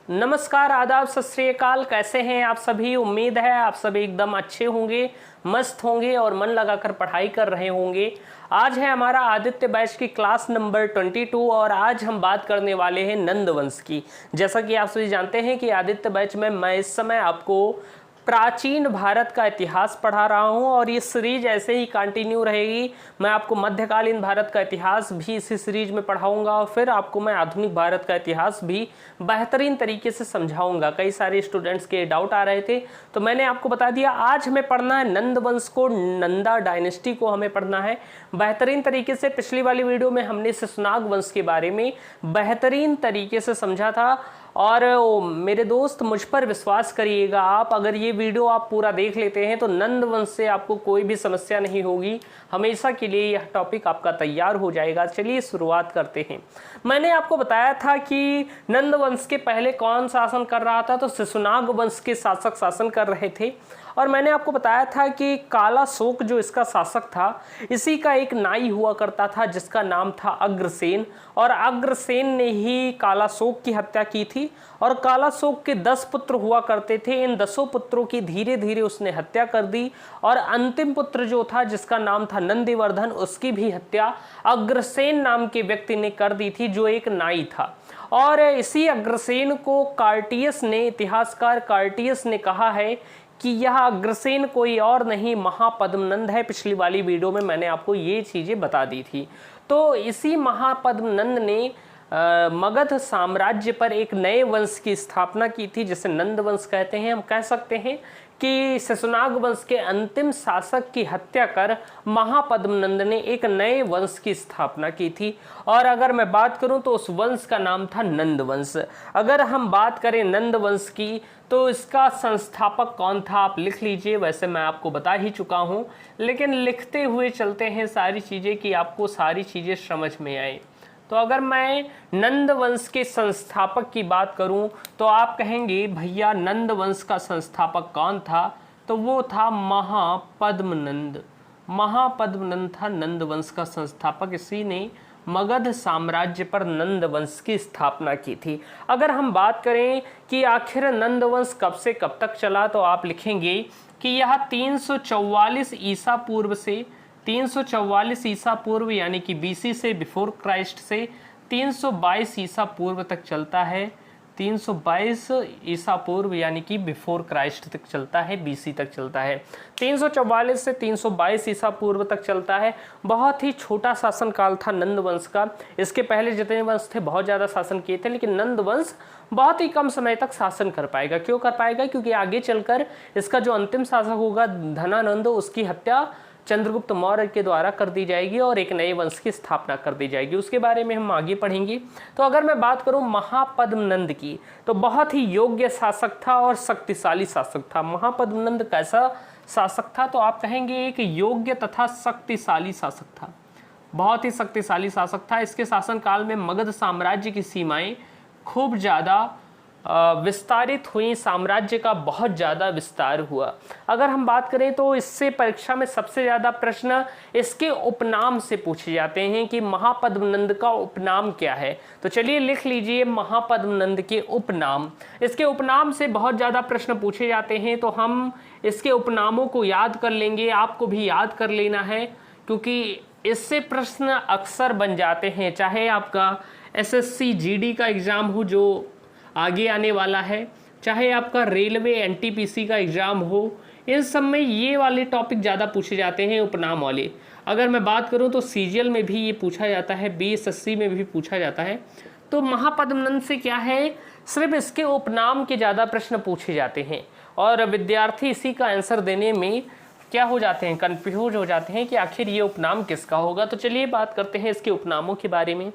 नमस्कार, आदाब, सत श्री अकाल। कैसे हैं आप सभी? उम्मीद है आप सभी एकदम अच्छे होंगे, मस्त होंगे और मन लगाकर पढ़ाई कर रहे होंगे। आज है हमारा आदित्य बैच की क्लास नंबर 22 और आज हम बात करने वाले हैं नंदवंश की। जैसा कि आप सभी जानते हैं कि आदित्य बैच में मैं इस समय आपको प्राचीन भारत का इतिहास पढ़ा रहा हूं और ये सीरीज ऐसे ही कंटिन्यू रहेगी। मैं आपको मध्यकालीन भारत का इतिहास भी इसी सीरीज में पढ़ाऊंगा और फिर आपको मैं आधुनिक भारत का इतिहास भी बेहतरीन तरीके से समझाऊंगा। कई सारे स्टूडेंट्स के डाउट आ रहे थे तो मैंने आपको बता दिया। आज हमें पढ़ना है नंदवंश को, नंदा डायनेस्टी को हमें पढ़ना है बेहतरीन तरीके से। पिछली वाली वीडियो में हमने शशनाग वंश के बारे में बेहतरीन तरीके से समझा था और मेरे दोस्त मुझ पर विश्वास करिएगा, आप अगर ये वीडियो आप पूरा देख लेते हैं तो नंद वंश से आपको कोई भी समस्या नहीं होगी। हमेशा के लिए यह टॉपिक आपका तैयार हो जाएगा। चलिए शुरुआत करते हैं। मैंने आपको बताया था कि नंद वंश के पहले कौन शासन कर रहा था, तो शशनाग वंश के शासक शासन कर रहे थे। और मैंने आपको बताया था कि कालाशोक जो इसका शासक था, इसी का एक नाई हुआ करता था जिसका नाम था अग्रसेन। और अग्रसेन ने ही कालाशोक की हत्या की थी और कालाशोक के 10 पुत्र हुआ करते थे। इन 10 पुत्रों की धीरे धीरे उसने हत्या कर दी और अंतिम पुत्र जो था जिसका नाम था नंदिवर्धन, उसकी भी हत्या अग्रसेन नाम के व्यक्ति ने कर दी थी जो एक नाई था। और इसी अग्रसेन को कार्टियस ने, इतिहासकार कार्टियस ने कहा है कि यह अग्रसेन कोई और नहीं महापद्मनंद है। पिछली वाली वीडियो में मैंने आपको ये चीज़ें बता दी थी। तो इसी महापद्मनंद ने मगध साम्राज्य पर एक नए वंश की स्थापना की थी जिसे नंद वंश कहते हैं। हम कह सकते हैं कि शशनाग वंश के अंतिम शासक की हत्या कर महापद्मनंद ने एक नए वंश की स्थापना की थी। और अगर मैं बात करूं तो उस वंश का नाम था नंद वंश। अगर हम बात करें नंद वंश की तो इसका संस्थापक कौन था आप लिख लीजिए। वैसे मैं आपको बता ही चुका हूं, लेकिन लिखते हुए चलते हैं सारी चीज़ें कि आपको सारी चीज़ें समझ में आए। तो अगर मैं नंद वंश के संस्थापक की बात करूं तो आप कहेंगे भैया नंद वंश का संस्थापक कौन था, तो वो था महापद्मनंद। महापद्मनंद था नंद वंश का संस्थापक। इसी ने मगध साम्राज्य पर नंद वंश की स्थापना की थी। अगर हम बात करें कि आखिर नंद वंश कब से कब तक चला, तो आप लिखेंगे कि यह 344 ईसा पूर्व से 344 ईसा पूर्व यानी कि बीसी से, बिफोर क्राइस्ट से 322 ईसा पूर्व तक चलता है। 322 ईसा पूर्व यानी कि बिफोर क्राइस्ट तक चलता है, बीसी तक चलता है। 344 से 322 ईसा पूर्व तक चलता है। बहुत ही छोटा शासन काल था नंद वंश का। इसके पहले जितने वंश थे बहुत ज़्यादा शासन किए थे, लेकिन नंद वंश बहुत ही कम समय तक शासन कर पाएगा। क्यों कर पाएगा? क्योंकि आगे चलकर इसका जो अंतिम शासक होगा धनानंद, उसकी हत्या चंद्रगुप्त मौर्य के द्वारा कर दी जाएगी और एक नए वंश की स्थापना कर दी जाएगी। उसके बारे में हम आगे पढ़ेंगे। तो अगर मैं बात करूं महापद्मनंद की, तो बहुत ही योग्य शासक था और शक्तिशाली शासक था। महापद्मनंद कैसा शासक था, तो आप कहेंगे एक योग्य तथा शक्तिशाली शासक था। बहुत ही शक्तिशाली शासक था। इसके शासन काल में मगध साम्राज्य की सीमाएं खूब ज़्यादा विस्तारित हुई, साम्राज्य का बहुत ज़्यादा विस्तार हुआ। अगर हम बात करें तो इससे परीक्षा में सबसे ज़्यादा प्रश्न इसके उपनाम से पूछे जाते हैं कि महापद्मनंद का उपनाम क्या है। तो चलिए लिख लीजिए महापद्मनंद के उपनाम। इसके उपनाम से बहुत ज़्यादा प्रश्न पूछे जाते हैं, तो हम इसके उपनामों को याद कर लेंगे। आपको भी याद कर लेना है क्योंकि इससे प्रश्न अक्सर बन जाते हैं। चाहे आपका SSC GD का एग्ज़ाम हो जो आगे आने वाला है, चाहे आपका रेलवे NTPC का एग्ज़ाम हो, इन सब में ये वाले टॉपिक ज़्यादा पूछे जाते हैं उपनाम वाले। अगर मैं बात करूं तो CGL में भी ये पूछा जाता है, BSSC में भी पूछा जाता है। तो महापद्मनंद से क्या है, सिर्फ इसके उपनाम के ज़्यादा प्रश्न पूछे जाते हैं और विद्यार्थी इसी का आंसर देने में क्या हो जाते हैं, कन्फ्यूज हो जाते हैं कि आखिर ये उपनाम किसका होगा। तो चलिए बात करते हैं इसके उपनामों के बारे में।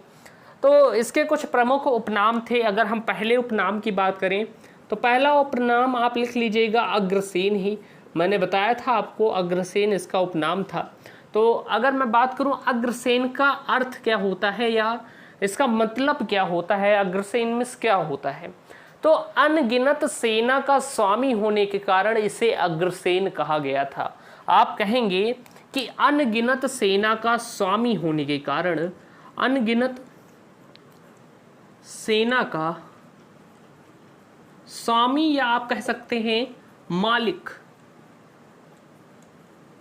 तो इसके कुछ प्रमुख उपनाम थे। अगर हम पहले उपनाम की बात करें तो पहला उपनाम आप लिख लीजिएगा अग्रसेन ही। मैंने बताया था आपको अग्रसेन इसका उपनाम था। तो अगर मैं बात करूं अग्रसेन का अर्थ क्या होता है या इसका मतलब क्या होता है, अग्रसेन में क्या होता है, तो अनगिनत सेना का स्वामी होने के कारण इसे अग्रसेन कहा गया था। आप कहेंगे कि अनगिनत सेना का स्वामी होने के कारण, अनगिनत सेना का स्वामी या आप कह सकते हैं मालिक,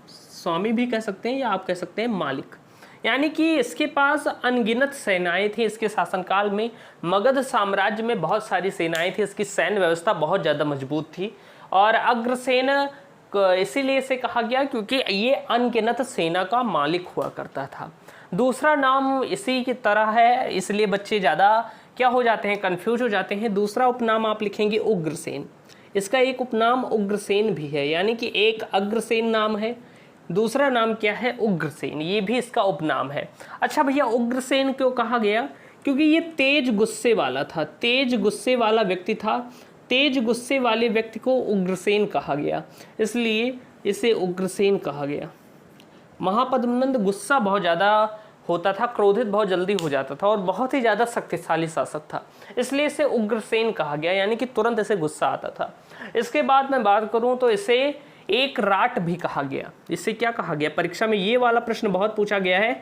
स्वामी भी कह सकते हैं या आप कह सकते हैं मालिक। यानी कि इसके पास अनगिनत सेनाएं थी इसके शासनकाल में। मगध साम्राज्य में बहुत सारी सेनाएं थी, इसकी सैन्य व्यवस्था बहुत ज़्यादा मजबूत थी। और अग्रसेन इसीलिए इसे कहा गया क्योंकि ये अनगिनत सेना का मालिक हुआ करता था। दूसरा नाम इसी की तरह है, इसलिए बच्चे ज़्यादा क्या हो जाते हैं, कंफ्यूज हो जाते हैं। दूसरा उपनाम आप लिखेंगे उग्रसेन। इसका एक उपनाम उग्रसेन भी है, यानी कि एक अग्रसेन नाम है, दूसरा नाम क्या है, उग्रसेन, ये भी इसका उपनाम है। अच्छा भैया, उग्रसेन क्यों कहा गया? क्योंकि ये तेज गुस्से वाला था, तेज गुस्से वाला व्यक्ति था। तेज गुस्से वाले व्यक्ति को उग्रसेन कहा गया, इसलिए इसे उग्रसेन कहा गया। महापद्मनंद गुस्सा बहुत ज़्यादा होता था, क्रोधित बहुत जल्दी हो जाता था और बहुत ही ज़्यादा शक्तिशाली शासक था, इसलिए इसे उग्रसेन कहा गया, यानी कि तुरंत इसे गुस्सा आता था। इसके बाद मैं बात करूं तो इसे एक राट भी कहा गया। इसे क्या कहा गया? परीक्षा में ये वाला प्रश्न बहुत पूछा गया है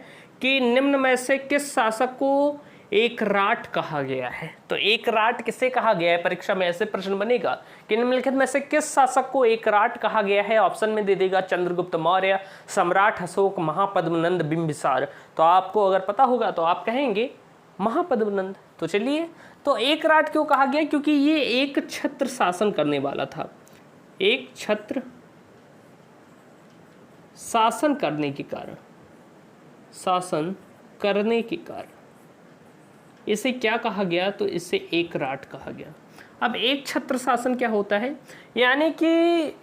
कि निम्न में से किस शासक को एक राट कहा गया है? तो एक राट किसे कहा गया है? परीक्षा में ऐसे प्रश्न बनेगा कि निम्नलिखित में से किस शासक को एक राट कहा गया है? ऑप्शन में दे देगा चंद्रगुप्त मौर्य, सम्राट अशोक, महापद्मनंद, बिंबिसार। तो आपको अगर पता होगा तो आप कहेंगे महापद्मनंद। तो चलिए, तो एक राट क्यों कहा गया? क्योंकि ये एक छत्र शासन करने वाला था, एक छत्र शासन करने के कारण, शासन करने के कारण इसे क्या कहा गया? तो इसे एक राट कहा गया। अब एक छत्र शासन क्या होता है? यानी कि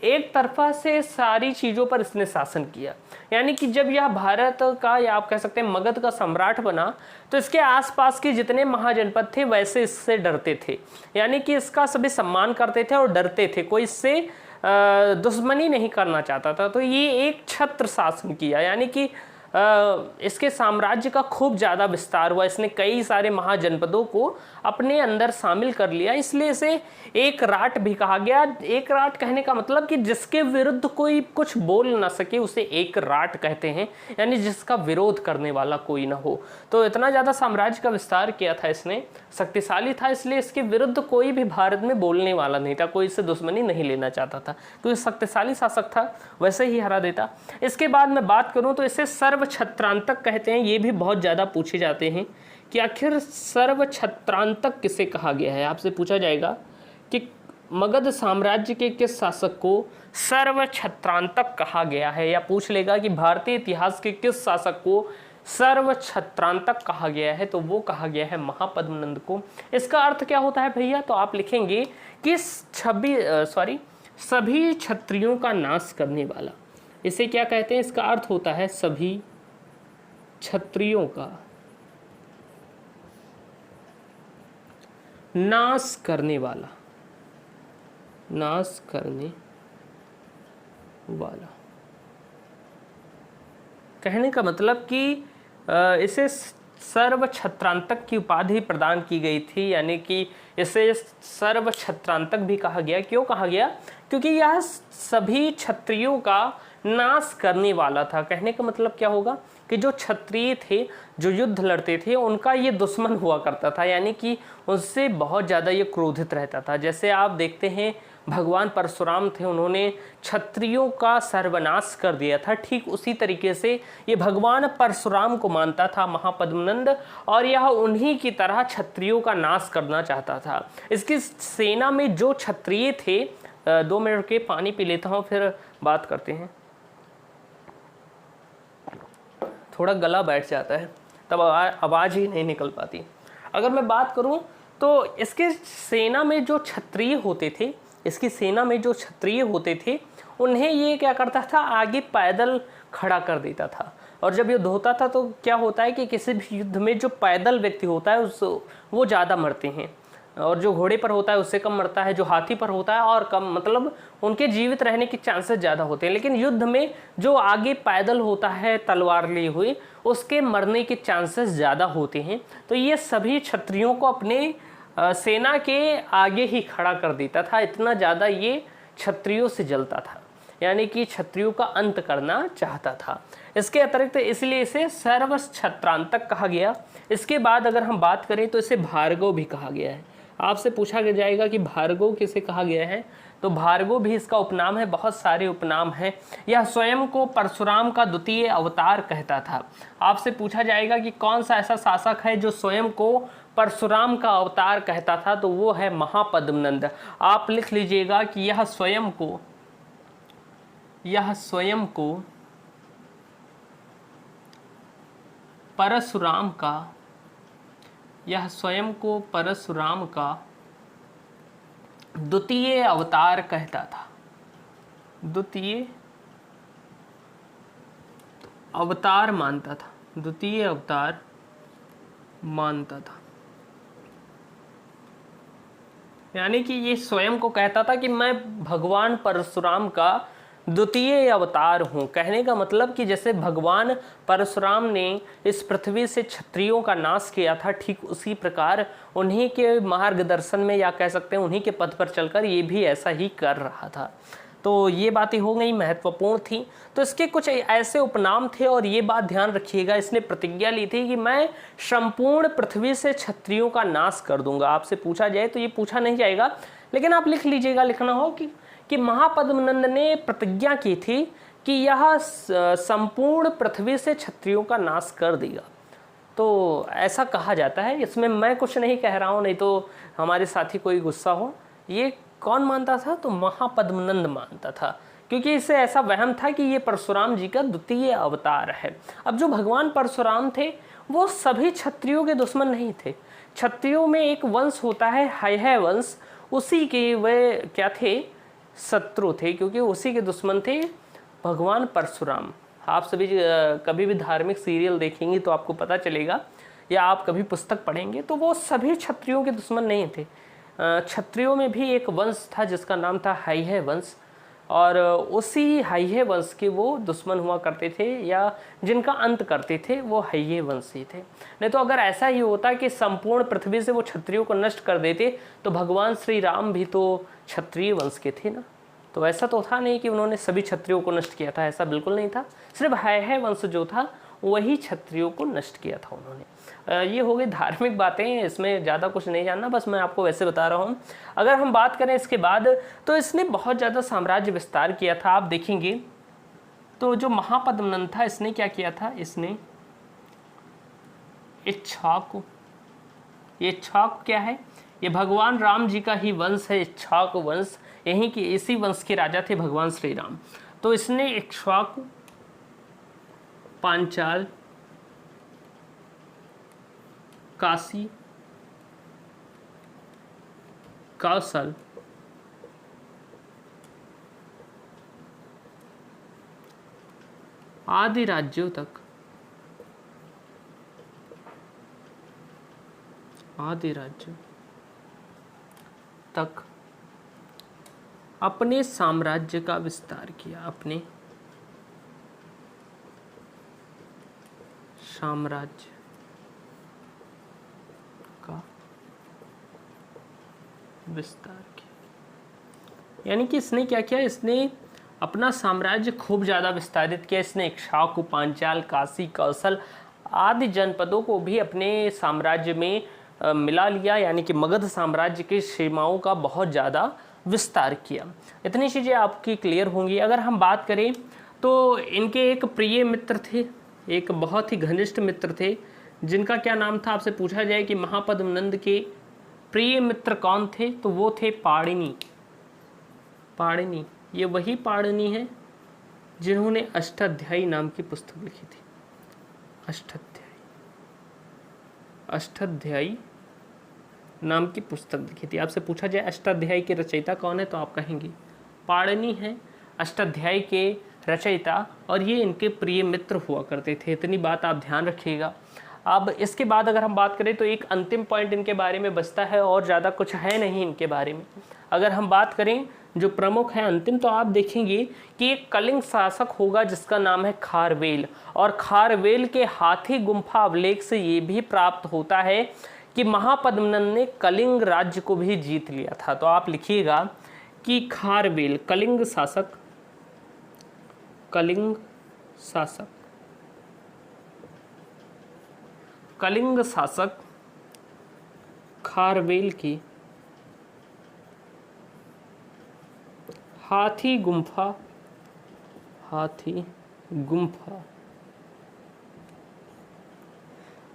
एक तरफा से सारी चीज़ों पर इसने शासन किया। यानी कि जब यह भारत का या आप कह सकते हैं मगध का सम्राट बना तो इसके आसपास के जितने महाजनपद थे वैसे इससे डरते थे, यानी कि इसका सभी सम्मान करते थे और डरते थे, कोई इससे दुश्मनी नहीं करना चाहता था। तो ये एक छत्र शासन किया, यानी कि इसके साम्राज्य का खूब ज़्यादा विस्तार हुआ, इसने कई सारे महाजनपदों को अपने अंदर शामिल कर लिया, इसलिए इसे एक राट भी कहा गया। एक राट कहने का मतलब कि जिसके विरुद्ध कोई कुछ बोल ना सके उसे एक राट कहते हैं, यानी जिसका विरोध करने वाला कोई ना हो। तो इतना ज़्यादा साम्राज्य का विस्तार किया था इसने, शक्तिशाली था, इसलिए इसके विरुद्ध कोई भी भारत में बोलने वाला नहीं था, कोई इससे दुश्मनी नहीं लेना चाहता था, क्योंकि शक्तिशाली शासक था, वैसे ही हरा देता। इसके बाद मैं बात करूँ तो इसे सर्वछत्रांतक कहते हैं। ये भी बहुत ज़्यादा पूछे जाते हैं कि आखिर सर्वछत्रांतक किसे कहा गया है। आपसे पूछा जाएगा कि मगध साम्राज्य के किस शासक को सर्वछत्रांतक कहा गया है, या पूछ लेगा कि भारतीय इतिहास के किस शासक को सर्वछत्रांतक कहा गया है, तो वो कहा गया है महापद्मनंद को। इसका अर्थ क्या होता है भैया? तो आप लिखेंगे कि सभी क्षत्रियों का नाश करने वाला। इसे क्या कहते हैं? इसका अर्थ होता है सभी क्षत्रियों का नाश करने वाला, नाश करने वाला। कहने का मतलब कि इसे सर्वछत्रांतक की उपाधि प्रदान की गई थी, यानी कि इसे सर्वछत्रांतक भी कहा गया। क्यों कहा गया? क्योंकि यह सभी क्षत्रियों का नाश करने वाला था। कहने का मतलब क्या होगा कि जो क्षत्रिय थे, जो युद्ध लड़ते थे, उनका ये दुश्मन हुआ करता था, यानी कि उससे बहुत ज़्यादा ये क्रोधित रहता था। जैसे आप देखते हैं भगवान परशुराम थे, उन्होंने क्षत्रियों का सर्वनाश कर दिया था, ठीक उसी तरीके से ये भगवान परशुराम को मानता था महापद्मनंद, और यह उन्हीं की तरह क्षत्रियों का नाश करना चाहता था। इसकी सेना में जो क्षत्रिय थे, 2 मिनट के पानी पी लेता हूँ फिर बात करते हैं, थोड़ा गला बैठ जाता है तब आवाज़ ही नहीं निकल पाती। अगर मैं बात करूं तो इसके सेना में जो क्षत्रिय होते थे, इसकी सेना में जो क्षत्रिय होते थे, उन्हें ये क्या करता था, आगे पैदल खड़ा कर देता था। और जब युद्ध होता था तो क्या होता है कि किसी भी युद्ध में जो पैदल व्यक्ति होता है वो ज़्यादा मरते हैं, और जो घोड़े पर होता है उससे कम मरता है, जो हाथी पर होता है और कम, मतलब उनके जीवित रहने के चांसेस ज़्यादा होते हैं। लेकिन युद्ध में जो आगे पैदल होता है तलवार लिए हुए, उसके मरने के चांसेस ज़्यादा होते हैं। तो ये सभी क्षत्रियों को अपने सेना के आगे ही खड़ा कर देता था, इतना ज़्यादा ये क्षत्रियों से जलता था, यानी कि क्षत्रियों का अंत करना चाहता था। इसके अतिरिक्त इसलिए इसे सर्वछत्रांतक कहा गया। इसके बाद अगर हम बात करें तो इसे भार्गव भी कहा गया है। आपसे पूछा जाएगा कि भार्गव किसे कहा गया है, तो भार्गव भी इसका उपनाम है, बहुत सारे उपनाम हैं। यह स्वयं को परशुराम का द्वितीय अवतार कहता था। आपसे पूछा जाएगा कि कौन सा ऐसा शासक है जो स्वयं को परशुराम का अवतार कहता था, तो वो है महापद्मनंद। आप लिख लीजिएगा कि यह स्वयं को परशुराम का द्वितीय अवतार कहता था, द्वितीय अवतार मानता था। यानी कि ये स्वयं को कहता था कि मैं भगवान परशुराम का द्वितीय अवतार हूँ। कहने का मतलब कि जैसे भगवान परशुराम ने इस पृथ्वी से क्षत्रियों का नाश किया था, ठीक उसी प्रकार उन्हीं के मार्गदर्शन में, या कह सकते हैं उन्हीं के पथ पर चलकर ये भी ऐसा ही कर रहा था। तो ये बातें हो गई, महत्वपूर्ण थी। तो इसके कुछ ऐसे उपनाम थे, और ये बात ध्यान रखिएगा, इसने प्रतिज्ञा ली थी कि मैं संपूर्ण पृथ्वी से क्षत्रियों का नाश कर दूंगा। आपसे पूछा जाए तो ये पूछा नहीं जाएगा, लेकिन आप लिख लीजिएगा, लिखना हो कि महापद्मनंद ने प्रतिज्ञा की थी कि यह संपूर्ण पृथ्वी से क्षत्रियों का नाश कर देगा। तो ऐसा कहा जाता है, इसमें मैं कुछ नहीं कह रहा हूँ, नहीं तो हमारे साथी कोई गुस्सा हो। ये कौन मानता था, तो महापद्मनंद मानता था, क्योंकि इससे ऐसा वहम था कि ये परशुराम जी का द्वितीय अवतार है। अब जो भगवान परशुराम थे वो सभी क्षत्रियों के दुश्मन नहीं थे। क्षत्रियों में एक वंश होता है हैहय वंश, उसी के वे क्या थे, शत्रु थे, क्योंकि उसी के दुश्मन थे भगवान परशुराम। आप सभी कभी भी धार्मिक सीरियल देखेंगे तो आपको पता चलेगा, या आप कभी पुस्तक पढ़ेंगे, तो वो सभी क्षत्रियों के दुश्मन नहीं थे। क्षत्रियों में भी एक वंश था जिसका नाम था हैहय वंश, और उसी हैहय वंश के वो दुश्मन हुआ करते थे, या जिनका अंत करते थे वो हैहय वंशी थे। नहीं तो अगर ऐसा ही होता कि संपूर्ण पृथ्वी से वो क्षत्रियों को नष्ट कर देते, तो भगवान श्री राम भी तो क्षत्रिय वंश के थे ना। तो ऐसा तो था नहीं कि उन्होंने सभी क्षत्रियों को नष्ट किया था, ऐसा बिल्कुल नहीं था। सिर्फ हैहय वंश जो था वही क्षत्रियों को नष्ट किया था उन्होंने। ये हो गई धार्मिक बातें, इसमें ज़्यादा कुछ नहीं जानना, बस मैं आपको वैसे बता रहा हूँ। अगर हम बात करें इसके बाद, तो इसने बहुत ज़्यादा साम्राज्य विस्तार किया था। आप देखेंगे तो जो महापद्मनंद था, इसने क्या किया था, इसने इक्ष्वाकु, ये इक्ष्वाकु क्या है, ये भगवान राम जी का ही वंश है, इक्ष्वाकु वंश। यहीं की इसी वंश के राजा थे भगवान श्री राम। तो इसने इक्ष्वाकु, पांचाल, काशी, कौशल, आदि राज्यों तक अपने साम्राज्य का विस्तार किया, अपने साम्राज्य का विस्तार किया। यानी कि इसने क्या किया, इसने अपना साम्राज्य खूब ज़्यादा विस्तारित किया। इसने इक्ष्वाकु, पांचाल, काशी, कौशल आदि जनपदों को भी अपने साम्राज्य में मिला लिया, यानी कि मगध साम्राज्य की सीमाओं का बहुत ज़्यादा विस्तार किया। इतनी चीज़ें आपकी क्लियर होंगी। अगर हम बात करें तो इनके एक प्रिय मित्र थे, एक बहुत ही घनिष्ठ मित्र थे, जिनका क्या नाम था। आपसे पूछा जाए कि महापद्मनंद के प्रिय मित्र कौन थे, तो वो थे पाणिनि। पाणिनि, ये वही पाणिनि है जिन्होंने अष्टाध्यायी नाम की पुस्तक लिखी थी। अष्टाध्यायी नाम की पुस्तक लिखी थी। आपसे पूछा जाए अष्टाध्यायी के रचयिता कौन है, तो आप कहेंगे पाणिनि हैं अष्टाध्यायी के रचयिता, और ये इनके प्रिय मित्र हुआ करते थे। इतनी बात आप ध्यान रखिएगा। अब इसके बाद अगर हम बात करें तो एक अंतिम पॉइंट इनके बारे में बचता है, और ज़्यादा कुछ है नहीं इनके बारे में। अगर हम बात करें जो प्रमुख है अंतिम, तो आप देखेंगे कि एक कलिंग शासक होगा जिसका नाम है खारवेल, और खारवेल के हाथी गुम्फा अभिलेख से ये भी प्राप्त होता है कि महापद्मनंद ने कलिंग राज्य को भी जीत लिया था। तो आप लिखिएगा कि खारवेल, कलिंग शासक खारवेल की हाथी गुम्फा, हाथी गुम्फा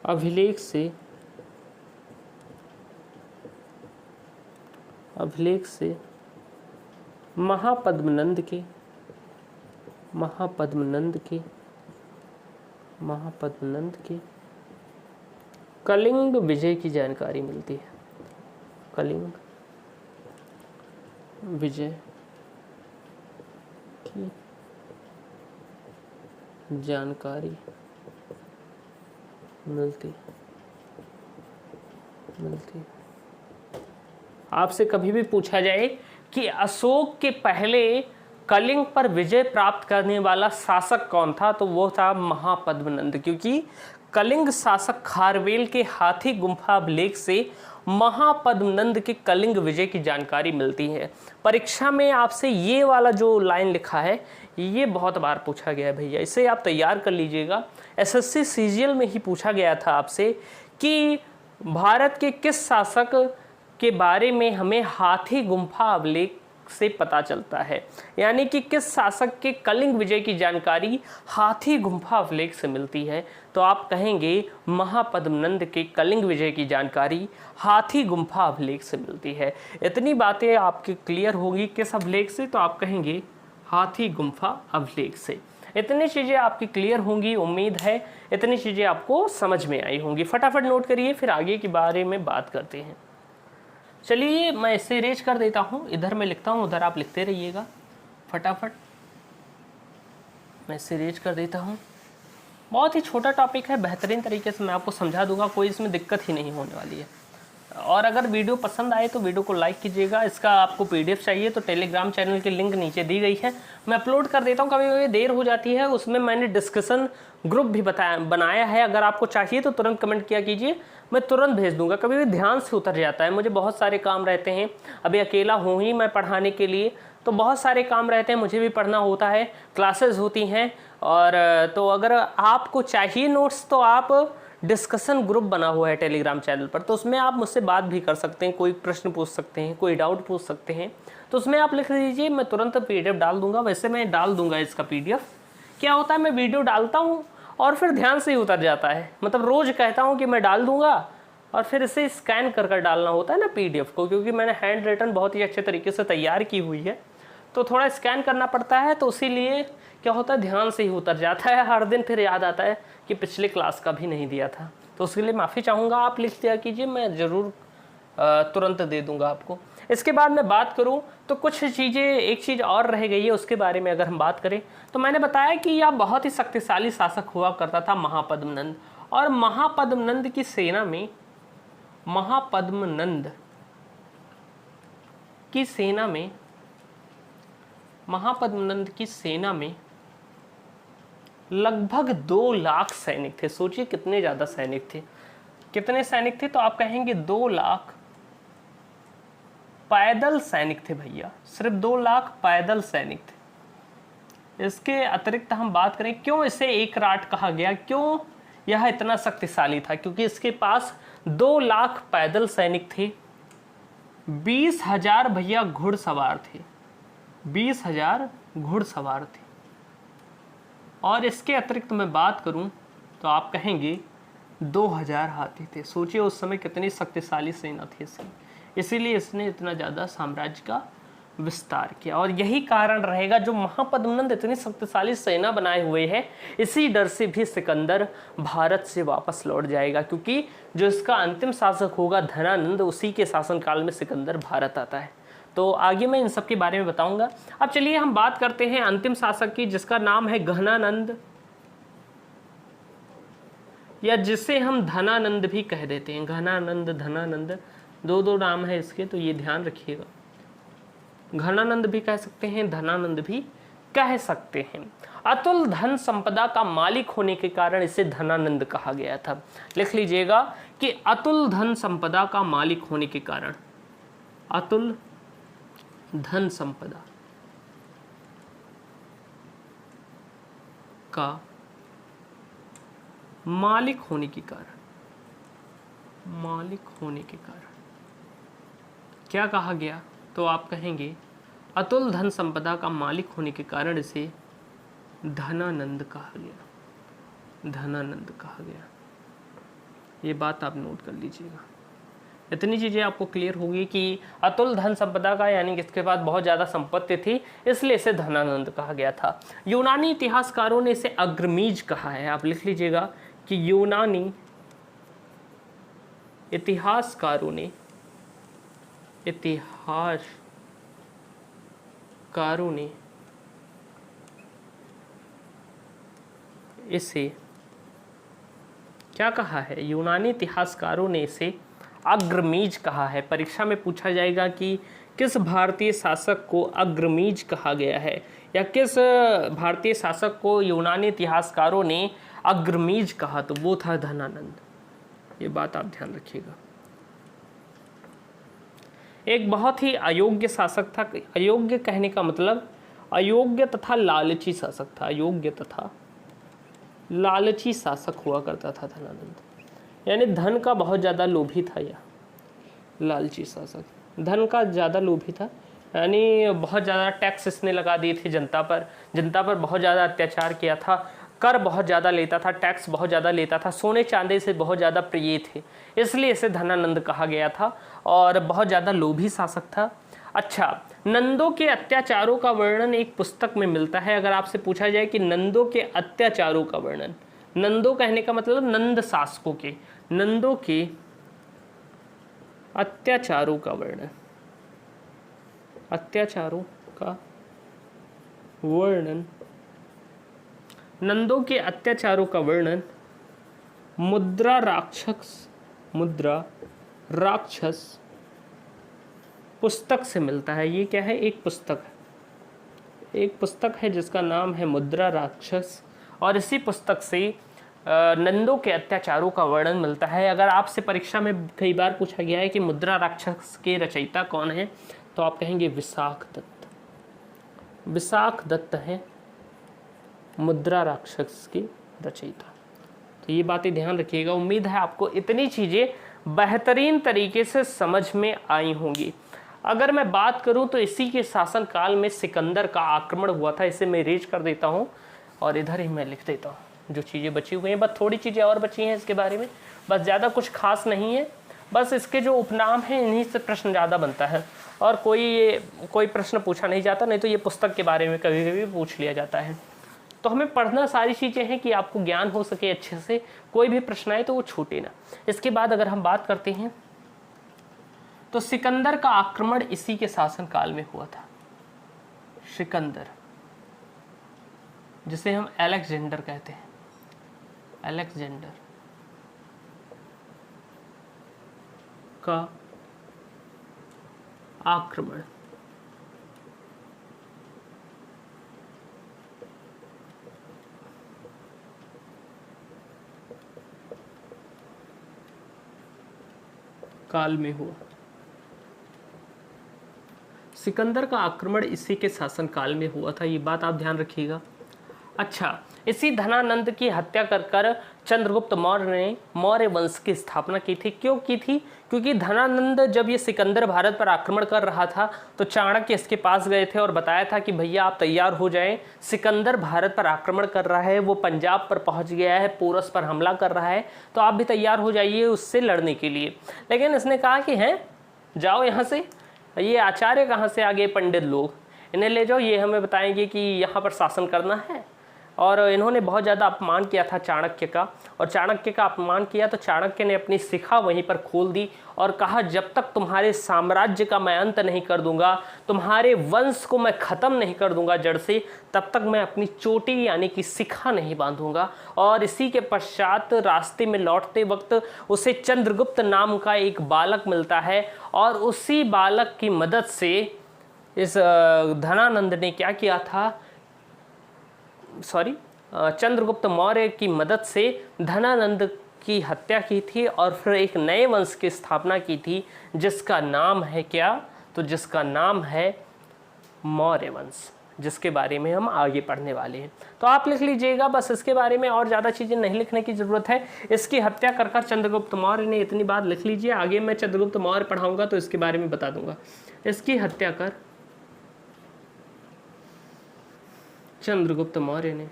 अभिलेख से महापद्मनंद के कलिंग विजय की जानकारी मिलती है। कलिंग विजय की जानकारी मिलती। आपसे कभी भी पूछा जाए कि अशोक के पहले कलिंग पर विजय प्राप्त करने वाला शासक कौन था, तो वो था महापद्मनंद, क्योंकि कलिंग शासक खारवेल के हाथी गुम्फा अभिलेख से महापद्मनंद के कलिंग विजय की जानकारी मिलती है। परीक्षा में आपसे ये वाला जो लाइन लिखा है ये बहुत बार पूछा गया है भैया, इसे आप तैयार कर लीजिएगा। एसएससी सीजीएल में ही पूछा गया था आपसे कि भारत के किस शासक के बारे में हमें हाथी गुम्फा अभिलेख से पता चलता है, यानी कि किस शासक के कलिंग विजय की जानकारी हाथी गुम्फा अभिलेख से मिलती है, तो आप कहेंगे महापद्मनंद के कलिंग विजय की जानकारी हाथी गुम्फा अभिलेख से मिलती है। इतनी बातें आपकी क्लियर होगी किस अभिलेख से, तो आप कहेंगे हाथी गुम्फा अभिलेख से। इतनी चीज़ें आपकी क्लियर होंगी, उम्मीद है इतनी चीज़ें आपको समझ में आई होंगी। फटाफट नोट करिए, फिर आगे के बारे में बात करते हैं। चलिए मैं इसे इरेज कर देता हूँ, इधर मैं लिखता हूँ, उधर आप लिखते रहिएगा। फटाफट मैं इसे इरेज कर देता हूँ। बहुत ही छोटा टॉपिक है, बेहतरीन तरीके से मैं आपको समझा दूंगा, कोई इसमें दिक्कत ही नहीं होने वाली है। और अगर वीडियो पसंद आए तो वीडियो को लाइक कीजिएगा। इसका आपको पीडीएफ चाहिए तो टेलीग्राम चैनल की लिंक नीचे दी गई है, मैं अपलोड कर देता हूँ। कभी कभी देर हो जाती है, उसमें मैंने डिस्कशन ग्रुप भी बनाया है, अगर आपको चाहिए तो तुरंत कमेंट किया कीजिए, मैं तुरंत भेज दूंगा। कभी भी ध्यान से उतर जाता है, मुझे बहुत सारे काम रहते हैं, अभी अकेला हूँ ही मैं पढ़ाने के लिए, तो बहुत सारे काम रहते हैं, मुझे भी पढ़ना होता है, क्लासेस होती हैं। और तो अगर आपको चाहिए नोट्स तो आप डिस्कशन ग्रुप बना हुआ है टेलीग्राम चैनल पर, तो उसमें आप मुझसे बात भी कर सकते हैं, कोई प्रश्न पूछ सकते हैं, कोई डाउट पूछ सकते हैं, तो उसमें आप लिख दीजिए, मैं तुरंत पीडीएफ डाल दूंगा। वैसे मैं डाल दूंगा इसका पीडीएफ। क्या होता है, मैं वीडियो डालता हूँ और फिर ध्यान से ही उतर जाता है, मतलब रोज़ कहता हूँ कि मैं डाल दूंगा और फिर इसे स्कैन कर कर डालना होता है ना पीडीएफ को, क्योंकि मैंने हैंड रिटन बहुत ही अच्छे तरीके से तैयार की हुई है, तो थोड़ा स्कैन करना पड़ता है, तो इसीलिए क्या होता है ध्यान से ही उतर जाता है। हर दिन फिर याद आता है कि पिछले क्लास का भी नहीं दिया था, तो उसके लिए माफ़ी चाहूँगा। आप लिख दिया कीजिए, मैं ज़रूर तुरंत दे दूंगा आपको। इसके बाद मैं बात करूं तो कुछ चीज़ें, एक चीज़ और रह गई है, उसके बारे में अगर हम बात करें तो मैंने बताया कि यह बहुत ही शक्तिशाली शासक हुआ करता था महापद्मनंद, और महापद्मनंद की सेना में, महापद्मनंद की सेना में लगभग 2 लाख सैनिक थे। सोचिए कितने ज़्यादा सैनिक थे, कितने सैनिक थे, तो आप कहेंगे 2 लाख पैदल सैनिक थे भैया, सिर्फ 2 लाख पैदल सैनिक थे। इसके अतिरिक्त हम बात करें क्यों इसे एक राट कहा गया, क्यों यह इतना शक्तिशाली था, क्योंकि इसके पास 2 लाख पैदल सैनिक थे, 20,000 भैया घुड़सवार थे, 20,000 घुड़सवार थे, और इसके अतिरिक्त मैं बात करूं तो आप कहेंगे 2,000 हाथी थे। सोचिए उस समय कितनी शक्तिशाली सेना थी इसकी, इसीलिए इसने इतना ज़्यादा साम्राज्य का विस्तार किया। और यही कारण रहेगा जो महापद्मनंद इतनी शक्तिशाली सेना बनाए हुए हैं, इसी डर से भी सिकंदर भारत से वापस लौट जाएगा, क्योंकि जो इसका अंतिम शासक होगा धनानंद, उसी के शासनकाल में सिकंदर भारत आता है। तो आगे मैं इन सब के बारे में बताऊंगा। अब चलिए हम बात करते हैं अंतिम शासक की, जिसका नाम है घनानंद, या जिसे हम धनानंद भी कह देते हैं। घनानंद, धनानंद, दो नाम है इसके, तो ये ध्यान रखिएगा। घनानंद भी कह सकते हैं, धनानंद भी कह सकते हैं। अतुल धन संपदा का मालिक होने के कारण इसे धनानंद कहा गया था। लिख लीजिएगा कि अतुल धन संपदा का मालिक होने के कारण, अतुल धन संपदा का मालिक होने के कारण, क्या कहा गया, तो आप कहेंगे अतुल धन संपदा का मालिक होने के कारण इसे धनानंद कहा गया, धनानंद कहा गया। ये बात आप नोट कर लीजिएगा। इतनी चीज़ें आपको क्लियर होगी कि अतुल धन संपदा का यानी कि इसके बाद बहुत ज़्यादा संपत्ति थी, इसलिए इसे धनानंद कहा गया था। यूनानी इतिहासकारों ने इसे अग्रमीज कहा है। आप लिख लीजिएगा कि यूनानी इतिहासकारों ने इसे क्या कहा है? यूनानी इतिहासकारों ने इसे अग्रमीज कहा है। परीक्षा में पूछा जाएगा कि किस भारतीय शासक को अग्रमीज कहा गया है, या किस भारतीय शासक को यूनानी इतिहासकारों ने अग्रमीज कहा, तो वो था धनानंद। ये बात आप ध्यान रखिएगा। एक बहुत ही अयोग्य शासक था। अयोग्य कहने का मतलब अयोग्य तथा लालची शासक था। अयोग्य तथा लालची शासक हुआ करता था धनानंद, यानी धन का बहुत ज़्यादा लोभी था। यह लालची शासक धन का ज़्यादा लोभी था, यानी बहुत ज़्यादा टैक्स इसने लगा दिए थे जनता पर बहुत ज़्यादा अत्याचार किया था, कर बहुत ज़्यादा लेता था, टैक्स बहुत ज़्यादा लेता था, सोने चांदी से बहुत ज़्यादा प्रिय थे, इसलिए इसे धनानंद कहा गया था, और बहुत ज़्यादा लोभी शासक था। अच्छा, नंदों के अत्याचारों का वर्णन एक पुस्तक में मिलता है। अगर आपसे पूछा जाए कि नंदों के अत्याचारों का वर्णन, नंदों कहने का मतलब नंद शासकों के, नंदों के अत्याचारों का वर्णन, अत्याचारों का वर्णन, नंदों के अत्याचारों का वर्णन मुद्रा राक्षस पुस्तक से मिलता है। ये क्या है? एक पुस्तक है जिसका नाम है मुद्रा राक्षस, और इसी पुस्तक से नंदों के अत्याचारों का वर्णन मिलता है। अगर आपसे परीक्षा में कई बार पूछा गया है कि मुद्रा राक्षस के रचयिता कौन है, तो आप कहेंगे विशाख दत्त। विशाख दत्त है मुद्रा राक्षस की रचयिता। तो ये बातें ध्यान रखिएगा। उम्मीद है आपको इतनी चीज़ें बेहतरीन तरीके से समझ में आई होंगी। अगर मैं बात करूं तो इसी के शासनकाल में सिकंदर का आक्रमण हुआ था। इसे मैं इरेज कर देता हूं और इधर ही मैं लिख देता हूं जो चीज़ें बची हुई हैं। बस थोड़ी चीज़ें और बची हैं इसके बारे में, बस ज़्यादा कुछ खास नहीं है। बस इसके जो उपनाम हैं इन्हीं से प्रश्न ज़्यादा बनता है, और कोई प्रश्न पूछा नहीं जाता, नहीं तो ये पुस्तक के बारे में कभी कभी पूछ लिया जाता है। तो हमें पढ़ना सारी चीज़ें हैं कि आपको ज्ञान हो सके अच्छे से, कोई भी प्रश्न आए तो वो छूटे ना। इसके बाद अगर हम बात करते हैं तो सिकंदर का आक्रमण इसी के शासनकाल में हुआ था। सिकंदर, जिसे हम अलेक्जेंडर कहते हैं, अलेक्जेंडर का आक्रमण काल में हुआ। सिकंदर का आक्रमण इसी के शासन काल में हुआ था, ये बात आप ध्यान रखिएगा। अच्छा, इसी धनानंद की हत्या कर चंद्रगुप्त मौर्य ने मौर्य वंश की स्थापना की थी। क्यों की थी? क्योंकि धनानंद जब ये सिकंदर भारत पर आक्रमण कर रहा था तो चाणक्य इसके पास गए थे और बताया था कि भैया आप तैयार हो जाएं, सिकंदर भारत पर आक्रमण कर रहा है, वो पंजाब पर पहुंच गया है, पोरस पर हमला कर रहा है, तो आप भी तैयार हो जाइए उससे लड़ने के लिए। लेकिन इसने कहा कि हैं जाओ यहाँ से, ये आचार्य कहाँ से आ गए पंडित लोग, इन्हें ले जाओ, ये हमें बताएंगे कि यहाँ पर शासन करना है। और इन्होंने बहुत ज़्यादा अपमान किया था चाणक्य का, और चाणक्य का अपमान किया तो चाणक्य ने अपनी शिखा वहीं पर खोल दी और कहा जब तक तुम्हारे साम्राज्य का मैं अंत नहीं कर दूंगा, तुम्हारे वंश को मैं ख़त्म नहीं कर दूंगा जड़ से, तब तक मैं अपनी चोटी यानी कि शिखा नहीं बांधूंगा। और इसी के पश्चात रास्ते में लौटते वक्त उसे चंद्रगुप्त नाम का एक बालक मिलता है, और उसी बालक की मदद से इस धनानंद ने क्या किया था, चंद्रगुप्त मौर्य की मदद से धनानंद की हत्या की थी और फिर एक नए वंश की स्थापना की थी जिसका नाम है क्या, तो जिसका नाम है मौर्य वंश, जिसके बारे में हम आगे पढ़ने वाले हैं। तो आप लिख लीजिएगा, बस इसके बारे में और ज़्यादा चीज़ें नहीं लिखने की ज़रूरत है। इसकी हत्या कर चंद्रगुप्त मौर्य ने, इतनी बात लिख लीजिए। आगे मैं चंद्रगुप्त मौर्य पढ़ाऊँगा तो इसके बारे में बता दूँगा। इसकी हत्या कर चंद्रगुप्त मौर्य ने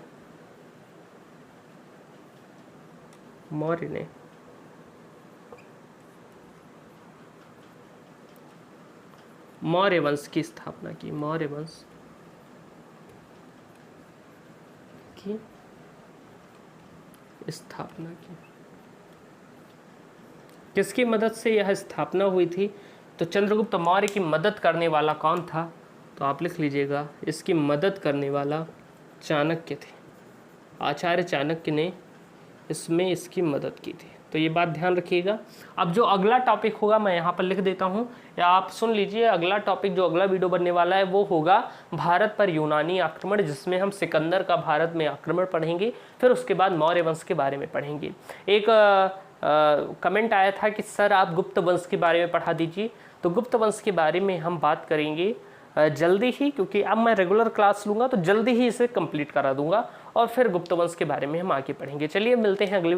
मौर्य वंश की स्थापना की। मौर्य वंश की स्थापना की। किसकी मदद से यह स्थापना हुई थी? तो चंद्रगुप्त मौर्य की मदद करने वाला कौन था? तो आप लिख लीजिएगा, इसकी मदद करने वाला चाणक्य थे। आचार्य चाणक्य ने इसमें इसकी मदद की थी। तो ये बात ध्यान रखिएगा। अब जो अगला टॉपिक होगा मैं यहाँ पर लिख देता हूँ, या आप सुन लीजिए। अगला टॉपिक जो अगला वीडियो बनने वाला है वो होगा भारत पर यूनानी आक्रमण, जिसमें हम सिकंदर का भारत में आक्रमण पढ़ेंगे, फिर उसके बाद मौर्य वंश के बारे में पढ़ेंगे। एक कमेंट आया था कि सर आप गुप्त वंश के बारे में पढ़ा दीजिए। तो गुप्त वंश के बारे में हम बात करेंगे जल्दी ही, क्योंकि अब मैं रेगुलर क्लास लूँगा तो जल्दी ही इसे कंप्लीट करा दूंगा, और फिर गुप्त वंश के बारे में हम आगे पढ़ेंगे। चलिए मिलते हैं अगले